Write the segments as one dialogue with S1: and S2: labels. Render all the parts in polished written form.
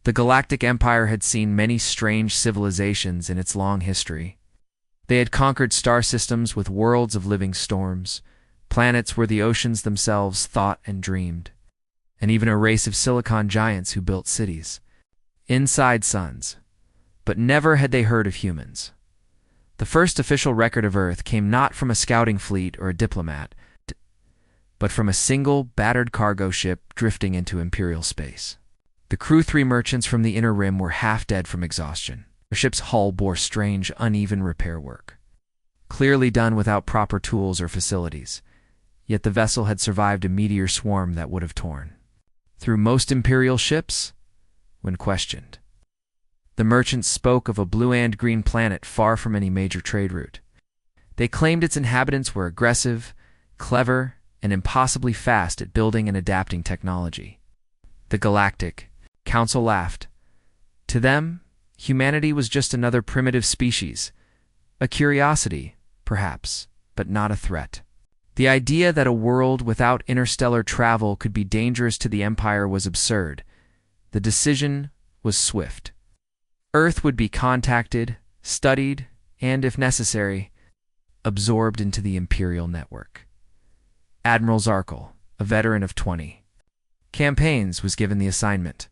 S1: The Galactic Empire had seen many strange civilizations in its long history. They had conquered star systems with worlds of living storms, planets where the oceans themselves thought and dreamed, and even a race of silicon giants who built cities inside suns. But never had they heard of humans. The first official record of Earth came not from a scouting fleet or a diplomat, but from a single, battered cargo ship drifting into Imperial space. The crew, 3 merchants from the Inner Rim, were half dead from exhaustion. The ship's hull bore strange, uneven repair work, clearly done without proper tools or facilities, yet the vessel had survived a meteor swarm that would have torn through most Imperial ships when questioned. The merchants spoke of a blue and green planet far from any major trade route. They claimed its inhabitants were aggressive, clever, and impossibly fast at building and adapting technology. The Galactic Council laughed. To them, humanity was just another primitive species, a curiosity, perhaps, but not a threat. The idea that a world without interstellar travel could be dangerous to the Empire was absurd. The decision was swift. Earth would be contacted, studied, and, if necessary, absorbed into the Imperial network. Admiral Zarkal, a veteran of 20 campaigns, was given the assignment.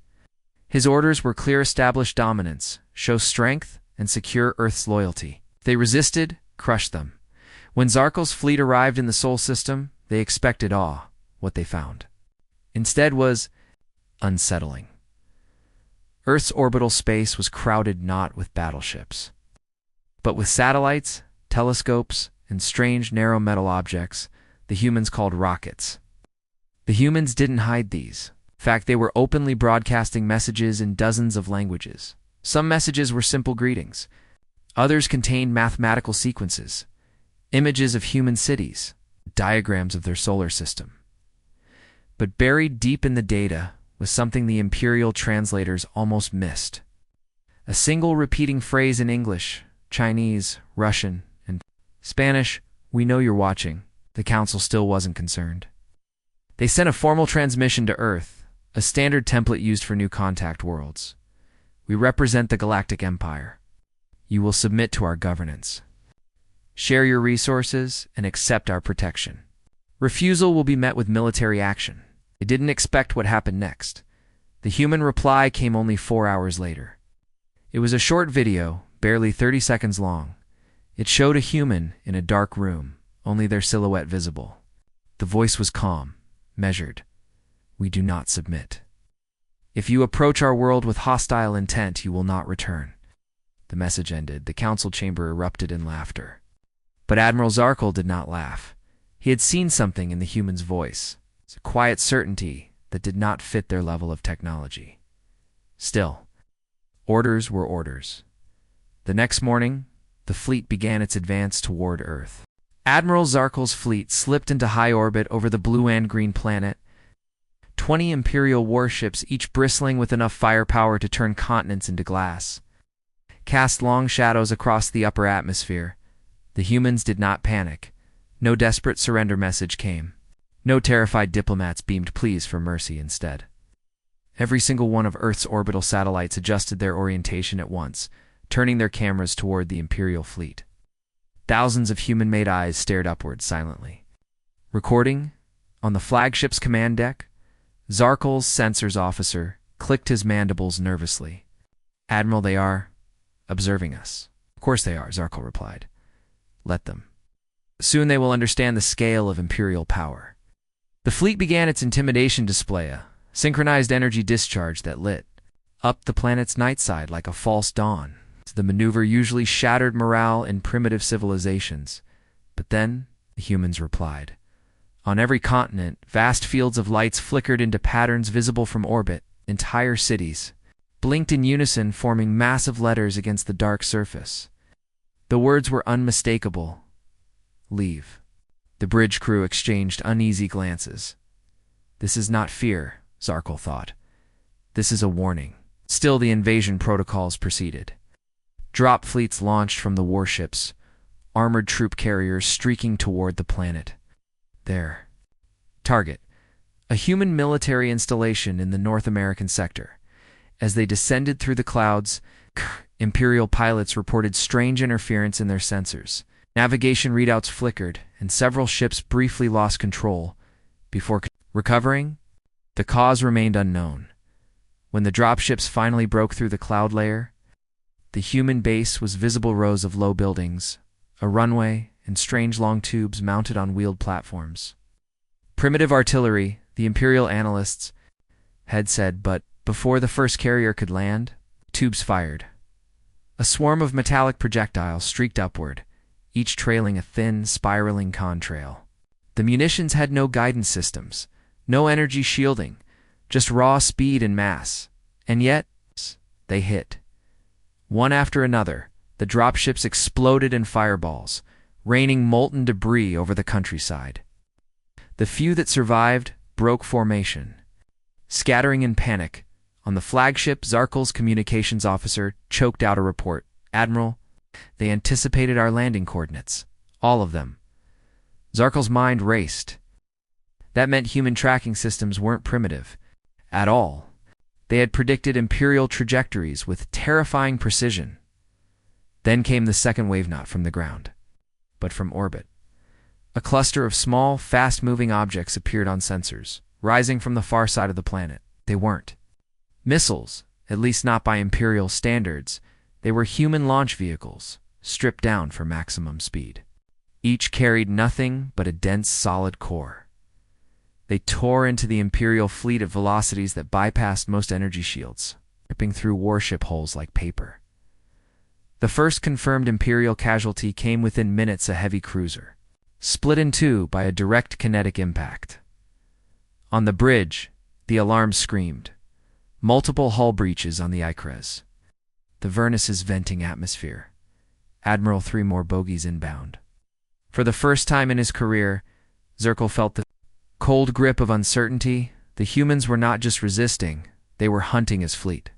S1: His orders were clear: establish dominance, show strength, and secure Earth's loyalty. They resisted, crush them. When Zarkal's fleet arrived in the Sol system, they expected awe. What they found instead was unsettling. Earth's orbital space was crowded not with battleships, but with satellites, telescopes, and strange narrow metal objects the humans called rockets. The humans didn't hide these. In fact, they were openly broadcasting messages in dozens of languages. Some messages were simple greetings. Others contained mathematical sequences, images of human cities, diagrams of their solar system. But buried deep in the data was something the Imperial translators almost missed. A single repeating phrase in English, Chinese, Russian, and Spanish: "We know you're watching." The Council still wasn't concerned. They sent a formal transmission to Earth, a standard template used for new contact worlds. "We represent the Galactic Empire. You will submit to our governance. Share your resources and accept our protection. Refusal will be met with military action." They didn't expect what happened next. The human reply came only 4 hours later. It was a short video, barely 30 seconds long. It showed a human in a dark room, only their silhouette visible. The voice was calm, measured. "We do not submit. If you approach our world with hostile intent, you will not return." The message ended. The council chamber erupted in laughter. But Admiral Zarkal did not laugh. He had seen something in the human's voice. It's a quiet certainty that did not fit their level of technology. Still, orders were orders. The next morning, the fleet began its advance toward Earth. Admiral Zarkal's fleet slipped into high orbit over the blue and green planet. 20 Imperial warships, each bristling with enough firepower to turn continents into glass, cast long shadows across the upper atmosphere. The humans did not panic. No desperate surrender message came. No terrified diplomats beamed pleas for mercy instead. Every single one of Earth's orbital satellites adjusted their orientation at once, turning their cameras toward the Imperial fleet. Thousands of human-made eyes stared upward silently. Recording, on the flagship's command deck, Zarkal's sensors officer clicked his mandibles nervously. "Admiral, they are observing us." "Of course they are," Zarkal replied. "Let them. Soon they will understand the scale of Imperial power." The fleet began its intimidation display, a synchronized energy discharge that lit up the planet's night side like a false dawn. The maneuver usually shattered morale in primitive civilizations. But then the humans replied. On every continent, vast fields of lights flickered into patterns visible from orbit. Entire cities blinked in unison, forming massive letters against the dark surface. The words were unmistakable. "Leave." The bridge crew exchanged uneasy glances. This is not fear, Zarkal thought. This is a warning. Still, the invasion protocols proceeded. Drop fleets launched from the warships, armored troop carriers streaking toward the planet. There. Target: a human military installation in the North American sector. As they descended through the clouds, Imperial pilots reported strange interference in their sensors. Navigation readouts flickered, and several ships briefly lost control. Before recovering, the cause remained unknown. When the dropships finally broke through the cloud layer, the human base was visible rows of low buildings, a runway, and strange long tubes mounted on wheeled platforms. Primitive artillery, the Imperial analysts had said, but before the first carrier could land, tubes fired. A swarm of metallic projectiles streaked upward, each trailing a thin, spiraling contrail. The munitions had no guidance systems, no energy shielding, just raw speed and mass. And yet, they hit. One after another, the dropships exploded in fireballs, raining molten debris over the countryside. The few that survived broke formation. Scattering in panic, on the flagship, Zarkal's communications officer choked out a report. "Admiral, they anticipated our landing coordinates. All of them." Zarkal's mind raced. That meant human tracking systems weren't primitive at all. They had predicted Imperial trajectories with terrifying precision. Then came the second wave, not from the ground, but from orbit. A cluster of small, fast-moving objects appeared on sensors, rising from the far side of the planet. They weren't missiles, at least not by Imperial standards. They were human launch vehicles, stripped down for maximum speed. Each carried nothing but a dense, solid core. They tore into the Imperial fleet at velocities that bypassed most energy shields, ripping through warship hulls like paper. The first confirmed Imperial casualty came within minutes, a heavy cruiser, split in two by a direct kinetic impact. On the bridge, the alarm screamed. Multiple hull breaches on the Icres. The Vernus's venting atmosphere. Admiral, 3 more bogies inbound. For the first time in his career, Zirkle felt the cold grip of uncertainty. The humans were not just resisting, they were hunting his fleet.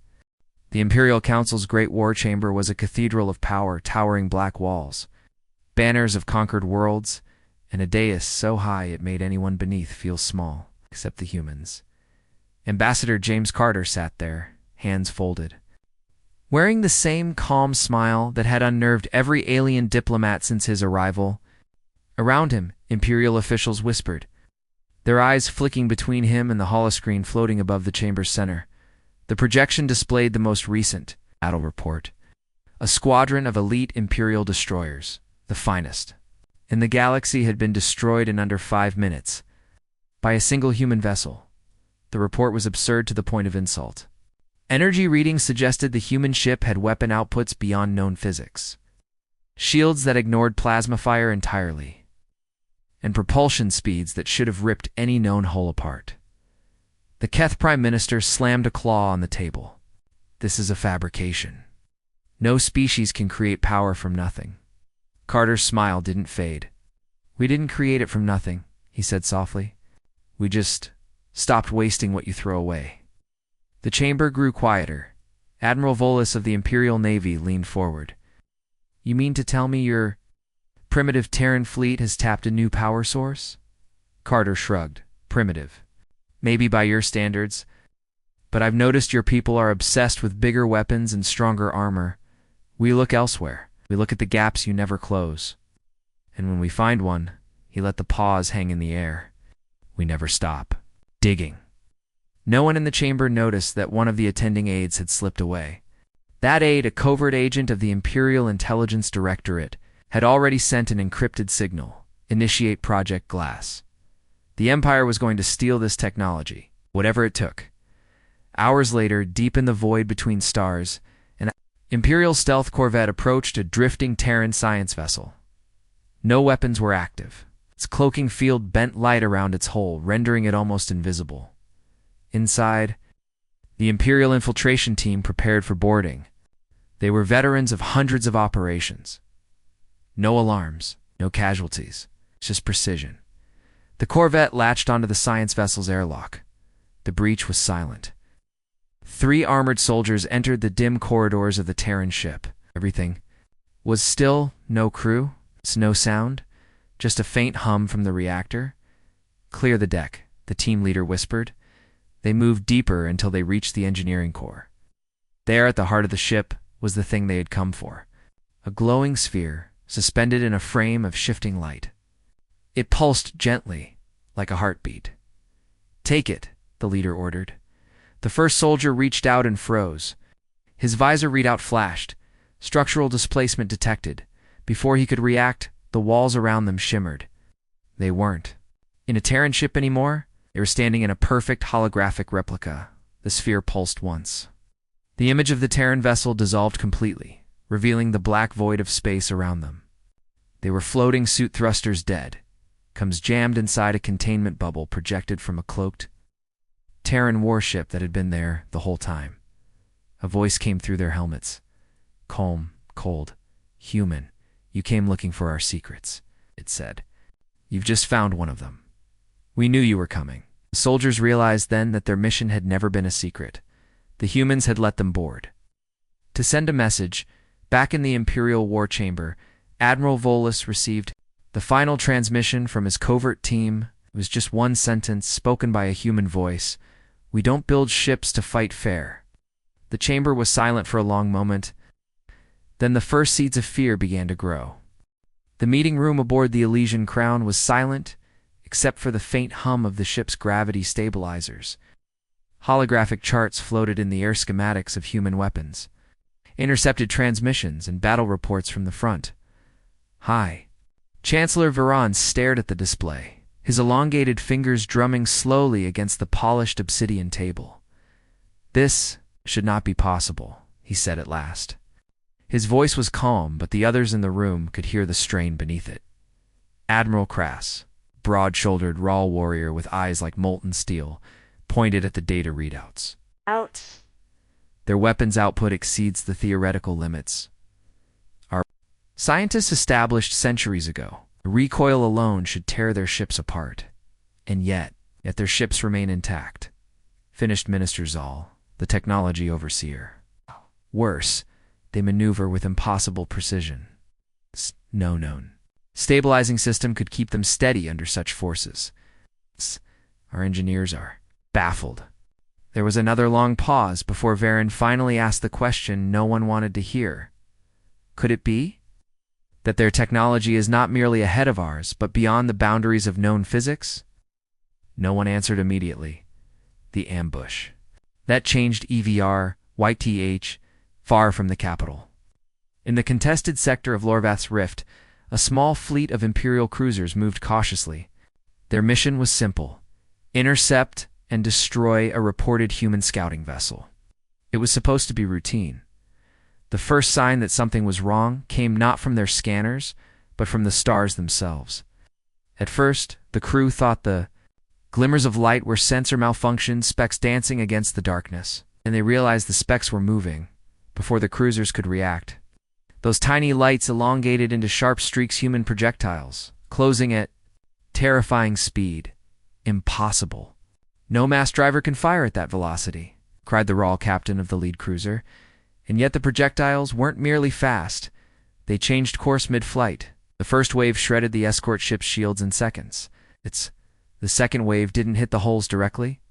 S1: The Imperial Council's great war chamber was a cathedral of power, towering black walls, banners of conquered worlds, and a dais so high it made anyone beneath feel small, except the humans. Ambassador James Carter sat there, hands folded, wearing the same calm smile that had unnerved every alien diplomat since his arrival. Around him, Imperial officials whispered, their eyes flicking between him and the holoscreen floating above the chamber's center. The projection displayed the most recent battle report. A squadron of elite Imperial destroyers, the finest in the galaxy, had been destroyed in under 5 minutes by a single human vessel. The report was absurd to the point of insult. Energy readings suggested the human ship had weapon outputs beyond known physics, shields that ignored plasma fire entirely, and propulsion speeds that should have ripped any known hull apart. The Keth Prime Minister slammed a claw on the table. This is a fabrication. No species can create power from nothing. Carter's smile didn't fade. We didn't create it from nothing, he said softly. We just stopped wasting what you throw away. The chamber grew quieter. Admiral Volus of the Imperial Navy leaned forward. You mean to tell me your primitive Terran fleet has tapped a new power source? Carter shrugged. Primitive. Maybe by your standards. But I've noticed your people are obsessed with bigger weapons and stronger armor. We look elsewhere. We look at the gaps you never close. And when we find one, he let the pause hang in the air. We never stop digging. No one in the chamber noticed that one of the attending aides had slipped away. That aide, a covert agent of the Imperial Intelligence Directorate, had already sent an encrypted signal. Initiate Project Glass. The Empire was going to steal this technology, whatever it took. Hours later, deep in the void between stars, an Imperial stealth corvette approached a drifting Terran science vessel. No weapons were active. Its cloaking field bent light around its hull, rendering it almost invisible. Inside, the Imperial infiltration team prepared for boarding. They were veterans of hundreds of operations. No alarms, no casualties, just precision. The corvette latched onto the science vessel's airlock. The breach was silent. 3 armored soldiers entered the dim corridors of the Terran ship. Everything was still, no crew, no sound, just a faint hum from the reactor. Clear the deck, the team leader whispered. They moved deeper until they reached the engineering core. There, at the heart of the ship, was the thing they had come for. A glowing sphere, suspended in a frame of shifting light. It pulsed gently, like a heartbeat. "Take it," the leader ordered. The first soldier reached out and froze. His visor readout flashed. Structural displacement detected. Before he could react, the walls around them shimmered. They weren't in a Terran ship anymore. They were standing in a perfect holographic replica. The sphere pulsed once. The image of the Terran vessel dissolved completely, revealing the black void of space around them. They were floating suit thrusters dead, comes jammed inside a containment bubble projected from a cloaked Terran warship that had been there the whole time. A voice came through their helmets. Calm, cold, human. "You came looking for our secrets," it said. "You've just found one of them. We knew you were coming." The soldiers realized then that their mission had never been a secret. The humans had let them board. To send a message, back in the Imperial War Chamber, Admiral Volus received the final transmission from his covert team. It was just one sentence spoken by a human voice. "We don't build ships to fight fair." The chamber was silent for a long moment. Then the first seeds of fear began to grow. The meeting room aboard the Elysian Crown was silent, except for the faint hum of the ship's gravity stabilizers. Holographic charts floated in the air, schematics of human weapons, intercepted transmissions, and battle reports from the front. "Hi." Chancellor Veron stared at the display, his elongated fingers drumming slowly against the polished obsidian table. "This should not be possible," he said at last. His voice was calm, but the others in the room could hear the strain beneath it. Admiral Crass, broad-shouldered raw warrior with eyes like molten steel, pointed at the data readouts.
S2: "Out."
S1: "Their weapons output exceeds the theoretical limits. Our scientists established centuries ago, the recoil alone should tear their ships apart. And yet their ships remain intact," finished Minister Zal, the technology overseer. "Worse, they maneuver with impossible precision. No known stabilizing system could keep them steady under such forces. Our engineers are baffled." There was another long pause before Varen finally asked the question no one wanted to hear. Could it be that their technology is not merely ahead of ours, but beyond the boundaries of known physics? No one answered immediately. The ambush. That changed EVR, YTH, far from the capital. In the contested sector of Lorvath's Rift, a small fleet of Imperial cruisers moved cautiously. Their mission was simple: intercept and destroy a reported human scouting vessel. It was supposed to be routine. The first sign that something was wrong came not from their scanners, but from the stars themselves. At first, the crew thought the glimmers of light were sensor malfunctions, specks dancing against the darkness, and they realized the specks were moving before the cruisers could react. Those tiny lights elongated into sharp streaks, human projectiles, closing at terrifying speed. Impossible. "No mass driver can fire at that velocity," cried the raw captain of the lead cruiser. And yet the projectiles weren't merely fast. They changed course mid-flight. The first wave shredded the escort ship's shields in seconds. The second wave didn't hit the hulls directly.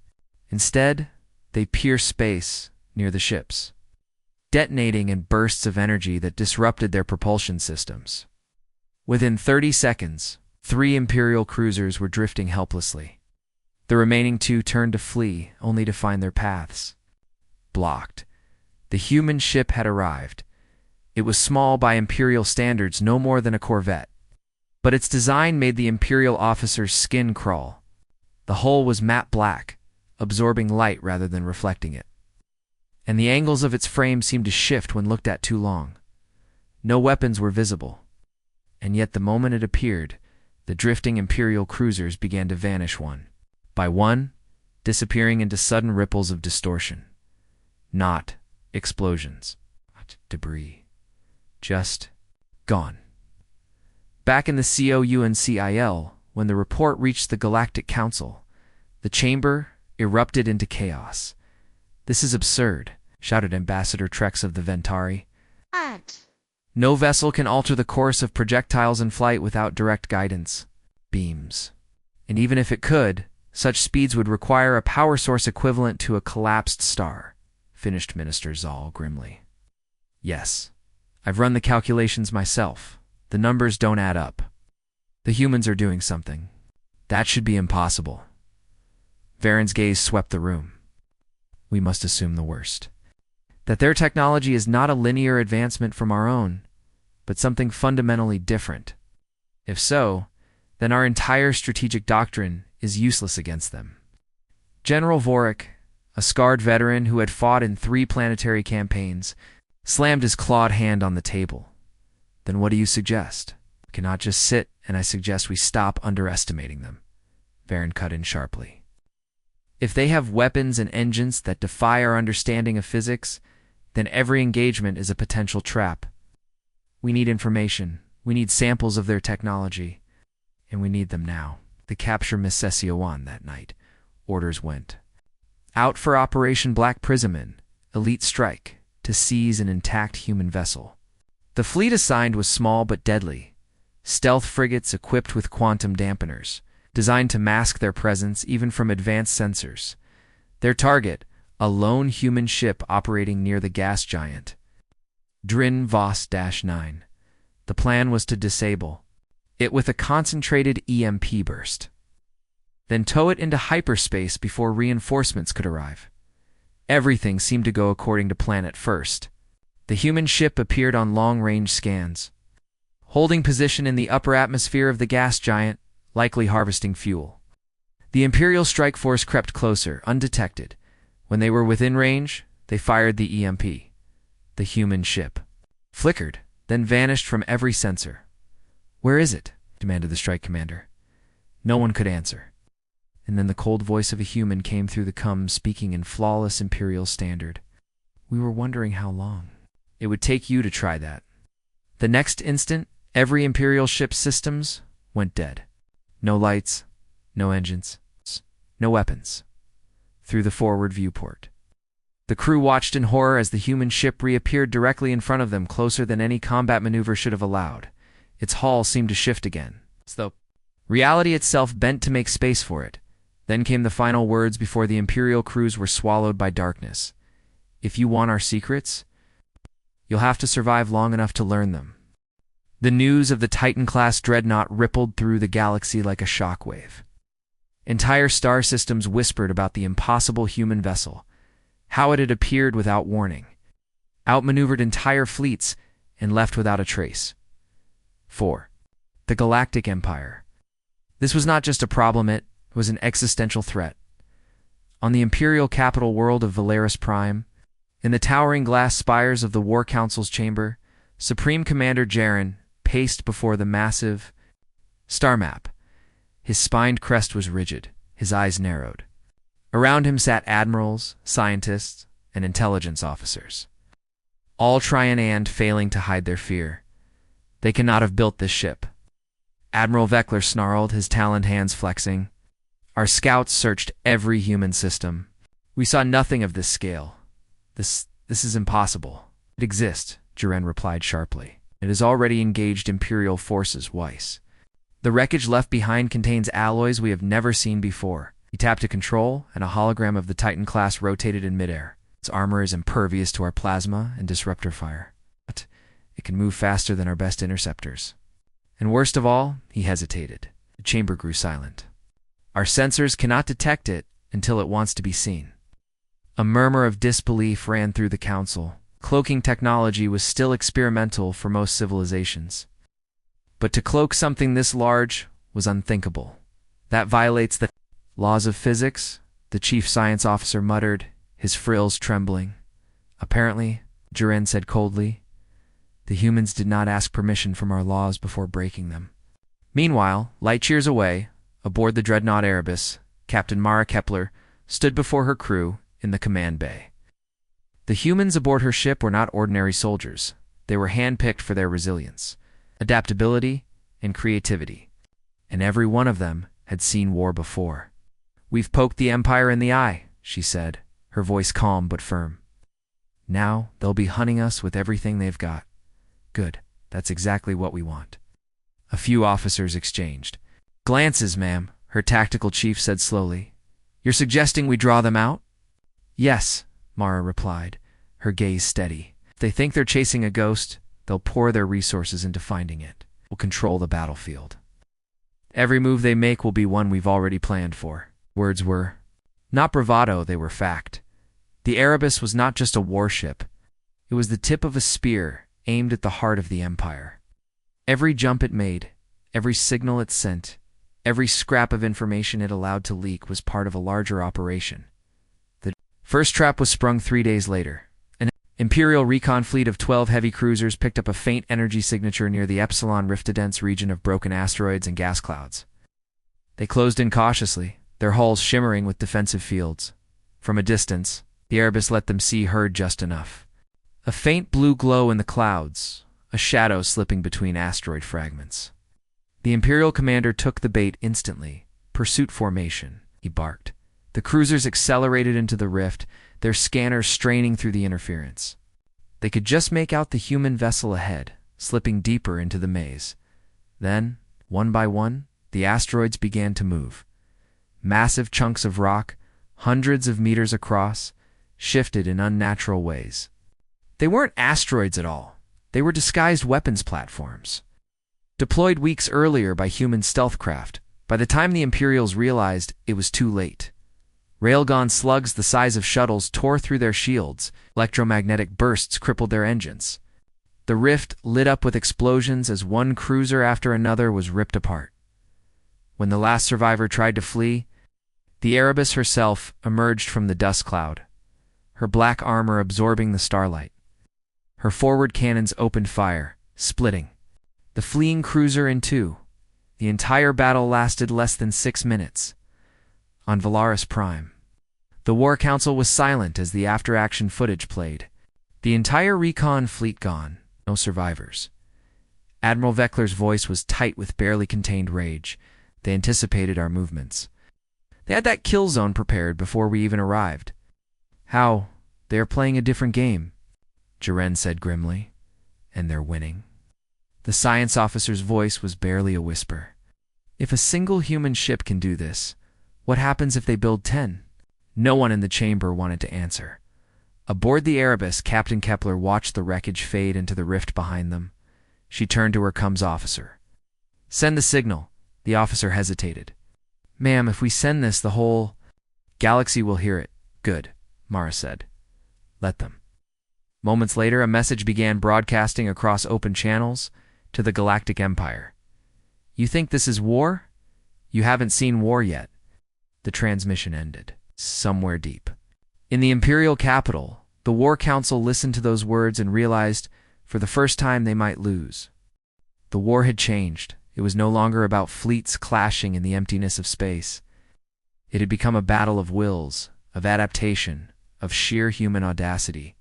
S1: Instead, they pierced space near the ships, detonating in bursts of energy that disrupted their propulsion systems. Within 30 seconds, 3 Imperial cruisers were drifting helplessly. The remaining 2 turned to flee, only to find their paths blocked. The human ship had arrived. It was small by Imperial standards, no more than a corvette. But its design made the Imperial officer's skin crawl. The hull was matte black, absorbing light rather than reflecting it. And the angles of its frame seemed to shift when looked at too long. No weapons were visible. And yet the moment it appeared, the drifting Imperial cruisers began to vanish one by one, disappearing into sudden ripples of distortion. Not explosions, debris, just gone. Back in the COUNCIL, when the report reached the Galactic Council, the chamber erupted into chaos. "This is absurd," shouted Ambassador Trex of the Ventari. "No vessel can alter the course of projectiles in flight without direct guidance beams. And even if it could, such speeds would require a power source equivalent to a collapsed star. finished Minister Zoll grimly. Yes. I've run the calculations myself. The numbers don't add up. The humans are doing something. That should be impossible. Varen's gaze swept the room. We must assume the worst. That their technology is not a linear advancement from our own, but something fundamentally different. If so, then our entire strategic doctrine is useless against them. General Vorik, a scarred veteran who had fought in 3 planetary campaigns, slammed his clawed hand on the table. Then what do you suggest? We cannot just sit, and I suggest we stop underestimating them. Varen cut in sharply. If they have weapons and engines that defy our understanding of physics, then every engagement is a potential trap. We need information. We need samples of their technology. And we need them now. To capture Miss Sessiowan that night. Orders went out for Operation Black Prism, Elite Strike, to seize an intact human vessel. The fleet assigned was small but deadly. Stealth frigates equipped with quantum dampeners, designed to mask their presence even from advanced sensors. Their target, a lone human ship operating near the gas giant. Drin Vos-9. The plan was to disable it with a concentrated EMP burst, then tow it into hyperspace before reinforcements could arrive. Everything seemed to go according to plan at first. The human ship appeared on long-range scans, holding position in the upper atmosphere of the gas giant, likely harvesting fuel. The Imperial strike force crept closer, undetected. When they were within range, they fired the EMP. The human ship flickered, then vanished from every sensor. "Where is it?" demanded the strike commander. No one could answer. And then the cold voice of a human came through the comm, speaking in flawless Imperial standard. "We were wondering how long it would take you to try that." The next instant, every Imperial ship's systems went dead. No lights, no engines, no weapons. Through the forward viewport, the crew watched in horror as the human ship reappeared directly in front of them, closer than any combat maneuver should have allowed. Its hull seemed to shift again, as though reality itself bent to make space for it. Then came the final words before the Imperial crews were swallowed by darkness. "If you want our secrets, you'll have to survive long enough to learn them." The news of the Titan-class dreadnought rippled through the galaxy like a shockwave. Entire star systems whispered about the impossible human vessel, how it had appeared without warning, outmaneuvered entire fleets, and left without a trace. 4. The Galactic Empire. This was not just a problem, it was an existential threat. On the Imperial capital world of Valeris Prime, in the towering glass spires of the War Council's chamber, Supreme Commander Jaren paced before the massive star map. His spined crest was rigid, his eyes narrowed. Around him sat admirals, scientists, and intelligence officers, all trying and failing to hide their fear. They cannot have built this ship. Admiral Veckler snarled, his taloned hands flexing. Our scouts searched every human system. We saw nothing of this scale. This is impossible. It exists, Jaren replied sharply. It has already engaged Imperial forces, Weiss. The wreckage left behind contains alloys we have never seen before. He tapped a control, and a hologram of the Titan class rotated in midair. Its armor is impervious to our plasma and disruptor fire. But it can move faster than our best interceptors. And worst of all, he hesitated. The chamber grew silent. Our sensors cannot detect it until it wants to be seen. A murmur of disbelief ran through the council. Cloaking technology was still experimental for most civilizations. But to cloak something this large was unthinkable. That violates the laws of physics, the chief science officer muttered, his frills trembling. Apparently, Jaren said coldly, the humans did not ask permission from our laws before breaking them. Meanwhile, light years away, aboard the dreadnought Erebus, Captain Mara Kepler stood before her crew in the command bay. The humans aboard her ship were not ordinary soldiers. They were handpicked for their resilience, adaptability, and creativity. And every one of them had seen war before. "We've poked the Empire in the eye," she said, her voice calm but firm. "Now they'll be hunting us with everything they've got." "Good. That's exactly what we want." A few officers exchanged glances, ma'am, her tactical chief said slowly. "You're suggesting we draw them out?" "Yes, Mara replied, her gaze steady. If they think they're chasing a ghost, they'll pour their resources into finding it. We'll control the battlefield. Every move they make will be one we've already planned for. Words were not bravado, they were fact. The Erebus was not just a warship. It was the tip of a spear aimed at the heart of the Empire. Every jump it made, every signal it sent, every scrap of information it allowed to leak was part of a larger operation. The first trap was sprung 3 days later. An Imperial recon fleet of 12 heavy cruisers picked up a faint energy signature near the Epsilon Rift-dense region of broken asteroids and gas clouds. They closed in cautiously, their hulls shimmering with defensive fields. From a distance, the Erebus let them see heard just enough. A faint blue glow in the clouds, a shadow slipping between asteroid fragments. The Imperial commander took the bait instantly. Pursuit formation, he barked. The cruisers accelerated into the rift, their scanners straining through the interference. They could just make out the human vessel ahead, slipping deeper into the maze. Then, one by one, the asteroids began to move. Massive chunks of rock, hundreds of meters across, shifted in unnatural ways. They weren't asteroids at all. They were disguised weapons platforms. Deployed weeks earlier by human stealth craft, by the time the Imperials realized it was too late. Railgun slugs the size of shuttles tore through their shields, electromagnetic bursts crippled their engines. The rift lit up with explosions as one cruiser after another was ripped apart. When the last survivor tried to flee, the Erebus herself emerged from the dust cloud, her black armor absorbing the starlight. Her forward cannons opened fire, splitting the fleeing cruiser in two. The entire battle lasted less than 6 minutes. On Valaris Prime, the War Council was silent as the after-action footage played. The entire recon fleet gone, no survivors. Admiral Veckler's voice was tight with barely contained rage. They anticipated our movements. They had that kill zone prepared before we even arrived. How? They are playing a different game, Jaren said grimly. And they're winning. The science officer's voice was barely a whisper. If a single human ship can do this, what happens if they build 10? No one in the chamber wanted to answer. Aboard the Erebus, Captain Kepler watched the wreckage fade into the rift behind them. She turned to her comms officer. Send the signal. The officer hesitated. Ma'am, if we send this, the whole galaxy will hear it. Good, Mara said. Let them. Moments later, a message began broadcasting across open channels to the Galactic Empire. You think this is war? You haven't seen war yet. The transmission ended, somewhere deep. In the Imperial capital, the War Council listened to those words and realized, for the first time, they might lose. The war had changed. It was no longer about fleets clashing in the emptiness of space. It had become a battle of wills, of adaptation, of sheer human audacity.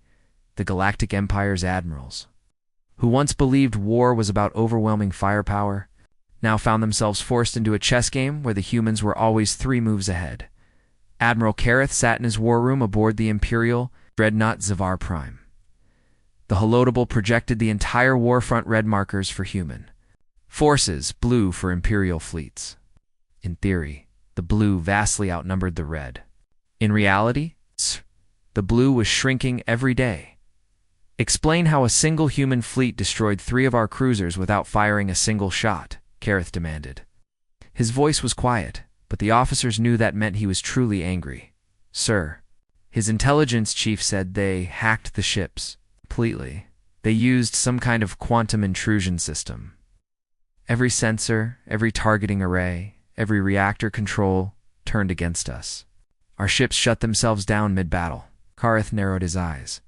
S1: The Galactic Empire's admirals, who once believed war was about overwhelming firepower, now found themselves forced into a chess game where the humans were always 3 moves ahead. Admiral Kareth sat in his war room aboard the Imperial dreadnought Zavar Prime. The holotable projected the entire warfront red markers for human forces, blue for Imperial fleets. In theory, the blue vastly outnumbered the red. In reality, the blue was shrinking every day. Explain how a single human fleet destroyed 3 of our cruisers without firing a single shot, Kareth demanded. His voice was quiet, but the officers knew that meant he was truly angry. Sir, his intelligence chief said they hacked the ships completely. They used some kind of quantum intrusion system. Every sensor, every targeting array, every reactor control turned against us. Our ships shut themselves down mid-battle. Kareth narrowed his eyes.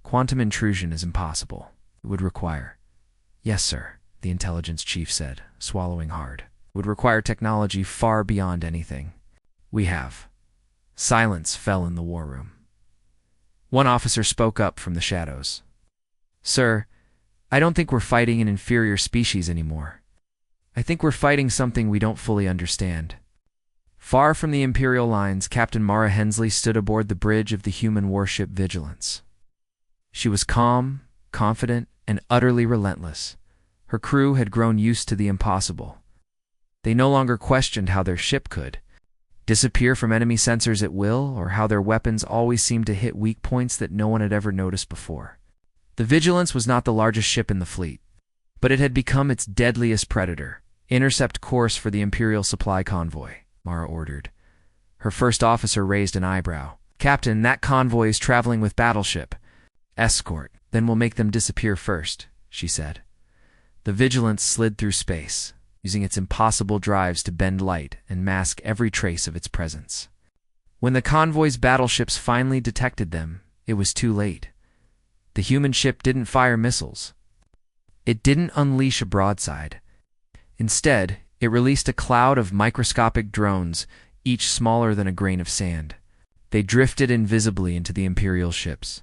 S1: Quantum intrusion is impossible. It would require... Yes, sir, the intelligence chief said, swallowing hard. It would require technology far beyond anything we have. Silence fell in the war room. One officer spoke up from the shadows. Sir, I don't think we're fighting an inferior species anymore. I think we're fighting something we don't fully understand. Far from the Imperial lines, Captain Mara Hensley stood aboard the bridge of the human warship Vigilance. She was calm, confident, and utterly relentless. Her crew had grown used to the impossible. They no longer questioned how their ship could disappear from enemy sensors at will, or how their weapons always seemed to hit weak points that no one had ever noticed before. The Vigilance was not the largest ship in the fleet, but it had become its deadliest predator. "Intercept course for the Imperial supply convoy," Mara ordered. Her first officer raised an eyebrow. "Captain, that convoy is traveling with battleship." "Escort. Then we'll make them disappear first," she said. The Vigilance slid through space, using its impossible drives to bend light and mask every trace of its presence. When the convoy's battleships finally detected them, it was too late. The human ship didn't fire missiles. It didn't unleash a broadside. Instead, it released a cloud of microscopic drones, each smaller than a grain of sand. They drifted invisibly into the Imperial ships,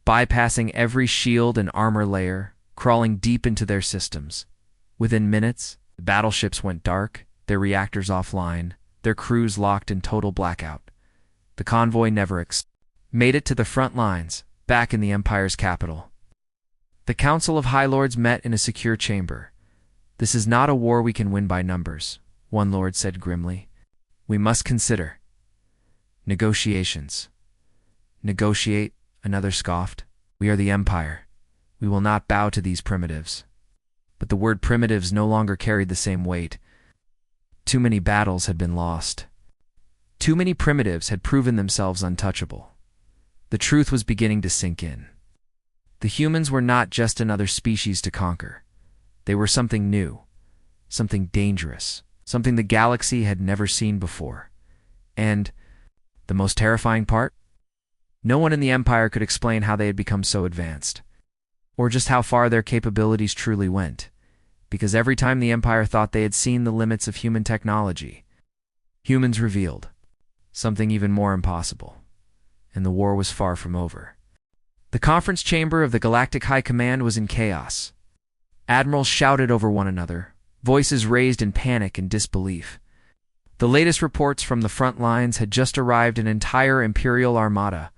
S1: bypassing every shield and armor layer, crawling deep into their systems. Within minutes, the battleships went dark, their reactors offline, their crews locked in total blackout. The convoy never made it to the front lines, back in the Empire's capital. The Council of High Lords met in a secure chamber. "This is not a war we can win by numbers," one lord said grimly. "We must consider negotiations." "Negotiate," another scoffed. "We are the Empire. We will not bow to these primitives." But the word primitives no longer carried the same weight. Too many battles had been lost. Too many primitives had proven themselves untouchable. The truth was beginning to sink in. The humans were not just another species to conquer. They were something new, something dangerous, something the galaxy had never seen before. And the most terrifying part? No one in the Empire could explain how they had become so advanced, or just how far their capabilities truly went, because every time the Empire thought they had seen the limits of human technology, humans revealed something even more impossible, and the war was far from over. The conference chamber of the Galactic High Command was in chaos. Admirals shouted over one another, voices raised in panic and disbelief. The latest reports from the front lines had just arrived. An entire Imperial armada,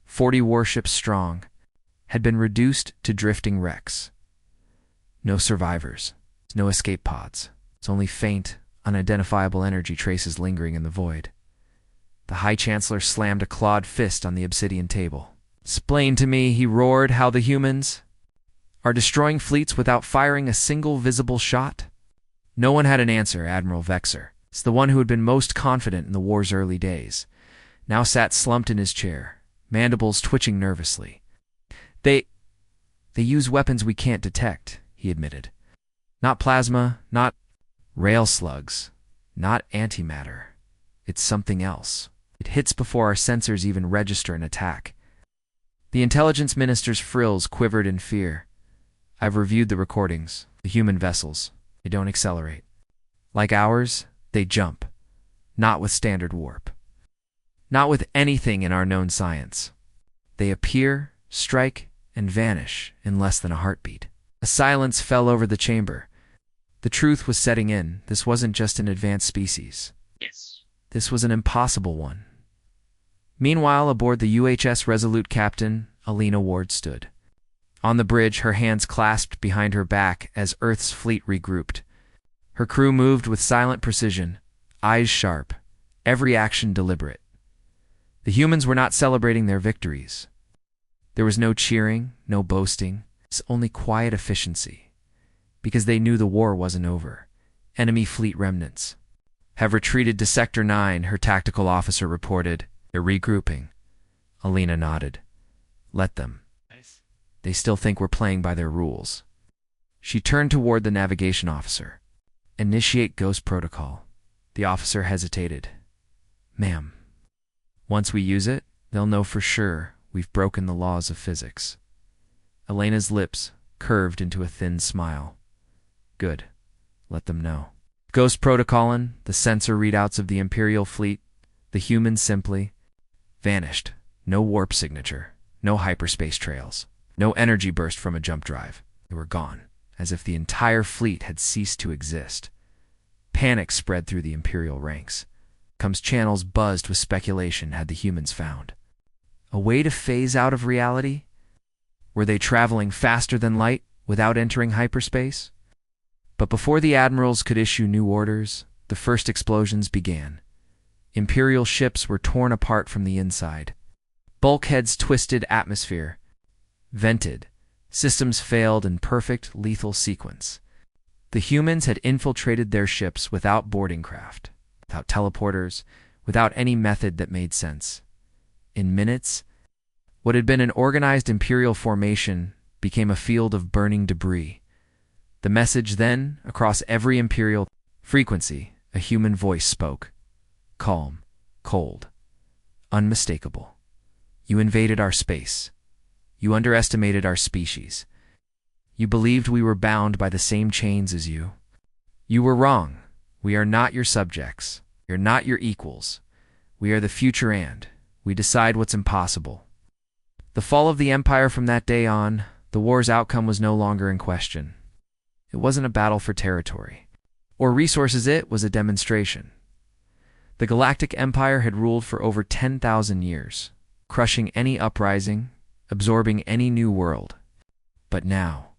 S1: 40 warships strong, had been reduced to drifting wrecks. No survivors, no escape pods. It's only faint, unidentifiable energy traces lingering in the void. The High Chancellor slammed a clawed fist on the obsidian table. "Explain to me," he roared, "how the humans are destroying fleets without firing a single visible shot?" No one had an answer. Admiral Vexer, the one who had been most confident in the war's early days, now sat slumped in his chair, mandibles twitching nervously. They use weapons we can't detect," he admitted. "Not plasma, not rail slugs, not antimatter. It's something else. It hits before our sensors even register an attack." The intelligence minister's frills quivered in fear. "I've reviewed the recordings. The human vessels, they don't accelerate. Like ours, they jump. Not with standard warp. Not with anything in our known science. They appear, strike, and vanish in less than a heartbeat." A silence fell over the chamber. The truth was setting in. This wasn't just an advanced species. This was an impossible one. Meanwhile, aboard the UHS Resolute, Captain Alina Ward stood. On the bridge, her hands clasped behind her back as Earth's fleet regrouped. Her crew moved with silent precision, eyes sharp, every action deliberate. The humans were not celebrating their victories. There was no cheering, no boasting, only quiet efficiency, because they knew the war wasn't over. Enemy fleet remnants have retreated to Sector 9, her tactical officer reported. "They're regrouping." Alina nodded. "Let them. They still think we're playing by their rules." She turned toward the navigation officer. "Initiate Ghost Protocol." The officer hesitated. "Ma'am, once we use it, they'll know for sure we've broken the laws of physics." Elena's lips curved into a thin smile. "Good. Let them know." Ghost Protocolin, the sensor readouts of the Imperial fleet, the humans simply vanished. No warp signature, no hyperspace trails, no energy burst from a jump drive. They were gone, as if the entire fleet had ceased to exist. Panic spread through the Imperial ranks. Comms channels buzzed with speculation. Had the humans found a way to phase out of reality? Were they traveling faster than light without entering hyperspace? But before the admirals could issue new orders, the first explosions began. Imperial ships were torn apart from the inside. Bulkheads twisted, atmosphere vented. Systems failed in perfect, lethal sequence. The humans had infiltrated their ships without boarding craft, without teleporters, without any method that made sense. In minutes, what had been an organized Imperial formation became a field of burning debris. The message then, across every Imperial frequency, a human voice spoke. Calm, cold, unmistakable. You invaded our space. You underestimated our species. You believed we were bound by the same chains as you. You were wrong. We are not your subjects. You're not your equals. We are the future, and we decide what's impossible. The fall of the Empire. From that day on, the war's outcome was no longer in question. It wasn't a battle for territory or resources, it was a demonstration. The Galactic Empire had ruled for over 10,000 years, crushing any uprising, absorbing any new world. But now,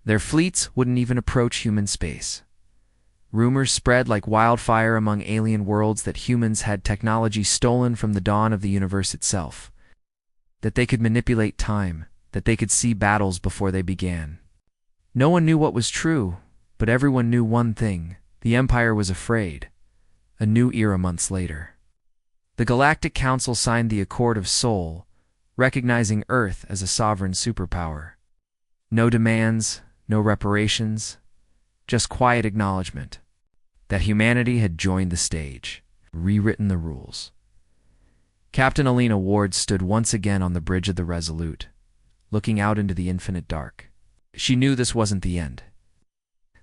S1: their fleets wouldn't even approach human space. Rumors spread like wildfire among alien worlds that humans had technology stolen from the dawn of the universe itself, that they could manipulate time, that they could see battles before they began. No one knew what was true, but everyone knew one thing: the Empire was afraid. A new era months later. The Galactic Council signed the Accord of Soul, recognizing Earth as a sovereign superpower. No demands, no reparations, just quiet acknowledgement that humanity had joined the stage, rewritten the rules. Captain Alina Ward stood once again on the bridge of the Resolute, looking out into the infinite dark. She knew this wasn't the end.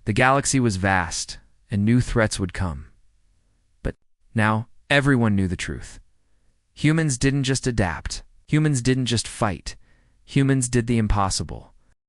S1: The galaxy was vast, and new threats would come. But now, everyone knew the truth. Humans didn't just adapt. Humans didn't just fight. Humans did the impossible.